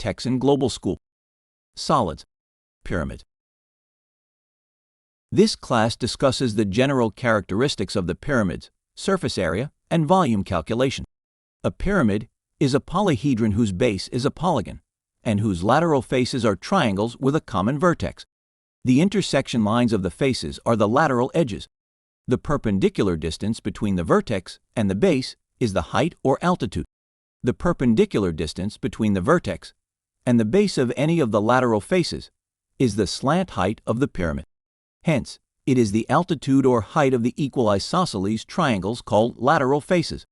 Texan Global School. Solids. Pyramid. This class discusses the general characteristics of the pyramids, surface area, and volume calculation. A pyramid is a polyhedron whose base is a polygon, and whose lateral faces are triangles with a common vertex. The intersection lines of the faces are the lateral edges. The perpendicular distance between the vertex and the base is the height or altitude. The perpendicular distance between the vertex and the base of any of the lateral faces is the slant height of the pyramid. Hence, it is the altitude or height of the equal isosceles triangles called lateral faces.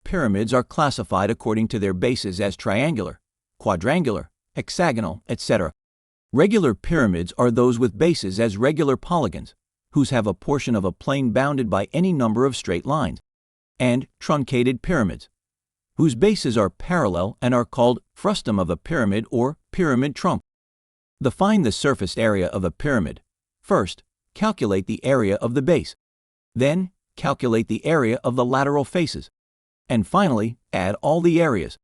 Pyramids are classified according to their bases as triangular, quadrangular, hexagonal, etc. Regular pyramids are those with bases as regular polygons, whose have a portion of a plane bounded by any number of straight lines, and truncated pyramids, whose bases are parallel and are called frustum of a pyramid or pyramid trunk. Define the surface area of a pyramid. First, calculate the area of the base. Then, calculate the area of the lateral faces. And finally, add all the areas.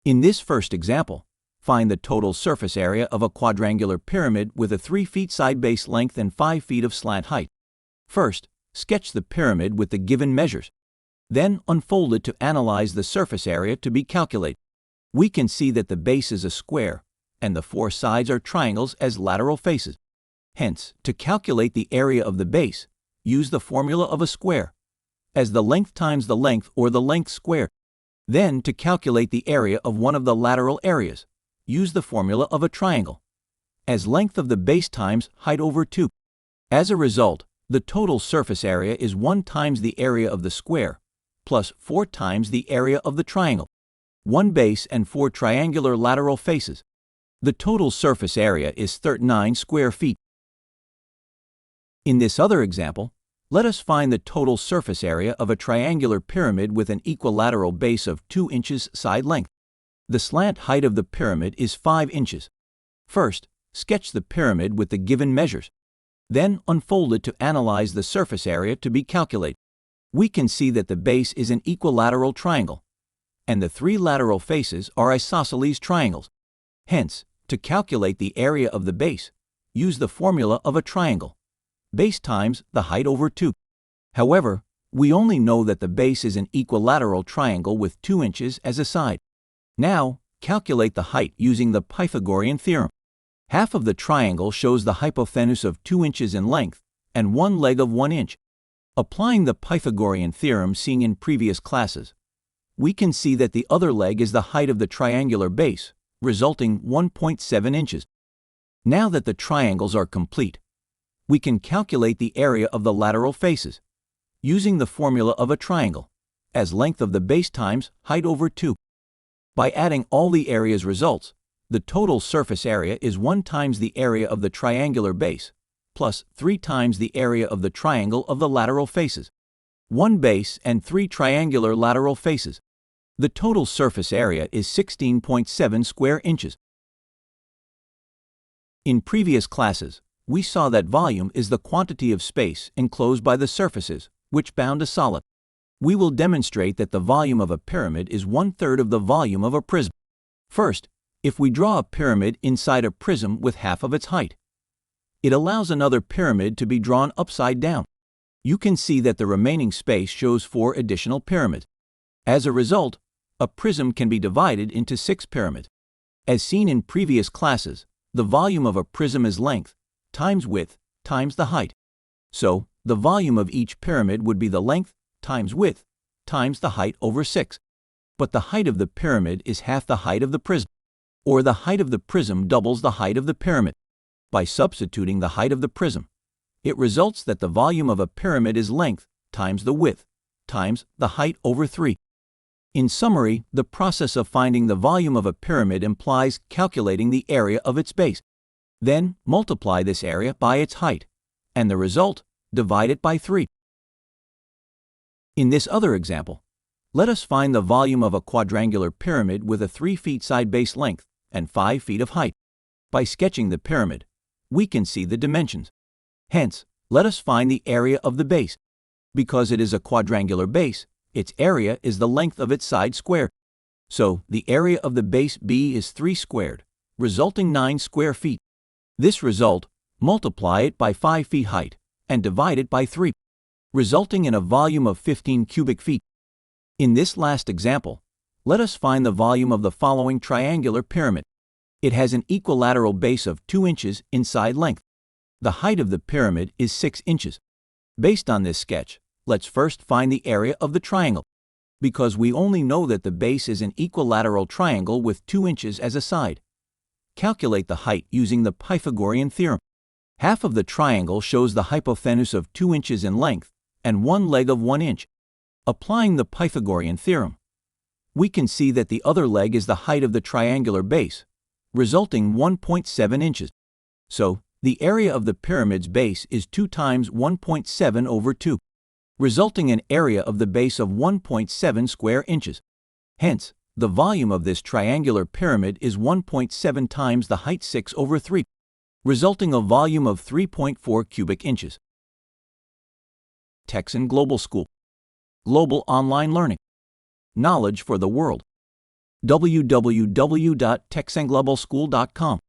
In this first example, find the total surface area of a quadrangular pyramid with a 3 feet side base length and 5 feet of slant height. First, sketch the pyramid with the given measures. Then unfold it to analyze the surface area to be calculated. We can see that the base is a square, and the 4 sides are triangles as lateral faces. Hence, to calculate the area of the base, use the formula of a square, as the length times the length or the length squared. Then, to calculate the area of one of the lateral areas, use the formula of a triangle, as length of the base times height over 2. As a result, the total surface area is 1 times the area of the square, plus 4 times the area of the triangle. 1 base and 4 triangular lateral faces. The total surface area is 39 square feet. In this other example, let us find the total surface area of a triangular pyramid with an equilateral base of 2 inches side length. The slant height of the pyramid is 5 inches. First, sketch the pyramid with the given measures. Then unfold it to analyze the surface area to be calculated. We can see that the base is an equilateral triangle, and the 3 lateral faces are isosceles triangles. Hence, to calculate the area of the base, use the formula of a triangle, base times the height over 2. However, we only know that the base is an equilateral triangle with 2 inches as a side. Now, calculate the height using the Pythagorean theorem. Half of the triangle shows the hypotenuse of 2 inches in length and 1 leg of 1 inch. Applying the Pythagorean theorem seen in previous classes, we can see that the other leg is the height of the triangular base, resulting 1.7 inches. Now that the triangles are complete, we can calculate the area of the lateral faces, using the formula of a triangle, as length of the base times height over 2. By adding all the areas results, the total surface area is 1 times the area of the triangular base, plus 3 times the area of the triangle of the lateral faces. 1 base and 3 triangular lateral faces. The total surface area is 16.7 square inches. In previous classes, we saw that volume is the quantity of space enclosed by the surfaces which bound a solid. We will demonstrate that the volume of a pyramid is 1/3 of the volume of a prism. First, if we draw a pyramid inside a prism with half of its height, it allows another pyramid to be drawn upside down. You can see that the remaining space shows 4 additional pyramids. As a result, a prism can be divided into 6 pyramids. As seen in previous classes, the volume of a prism is length times width times the height. So, the volume of each pyramid would be the length times width times the height over 6. But the height of the pyramid is half the height of the prism, or the height of the prism doubles the height of the pyramid. By substituting the height of the prism, it results that the volume of a pyramid is length times the width times the height over 3. In summary, the process of finding the volume of a pyramid implies calculating the area of its base. Then multiply this area by its height, and the result, divide it by 3. In this other example, let us find the volume of a quadrangular pyramid with a 3 feet side base length and 5 feet of height. By sketching the pyramid, we can see the dimensions. Hence, let us find the area of the base. Because it is a quadrangular base, its area is the length of its side squared. So, the area of the base B is 3 squared, resulting 9 square feet. This result, multiply it by 5 feet height, and divide it by 3, resulting in a volume of 15 cubic feet. In this last example, let us find the volume of the following triangular pyramid. It has an equilateral base of 2 inches in side length. The height of the pyramid is 6 inches. Based on this sketch, let's first find the area of the triangle. Because we only know that the base is an equilateral triangle with 2 inches as a side. Calculate the height using the Pythagorean theorem. Half of the triangle shows the hypotenuse of 2 inches in length and one leg of 1 inch. Applying the Pythagorean theorem, we can see that the other leg is the height of the triangular base, resulting 1.7 inches. So, the area of the pyramid's base is 2 times 1.7 over 2, resulting in area of the base of 1.7 square inches. Hence, the volume of this triangular pyramid is 1.7 times the height 6 over 3, resulting a volume of 3.4 cubic inches. Texan Global School. Global online learning. Knowledge for the world. www.texanglobalschool.com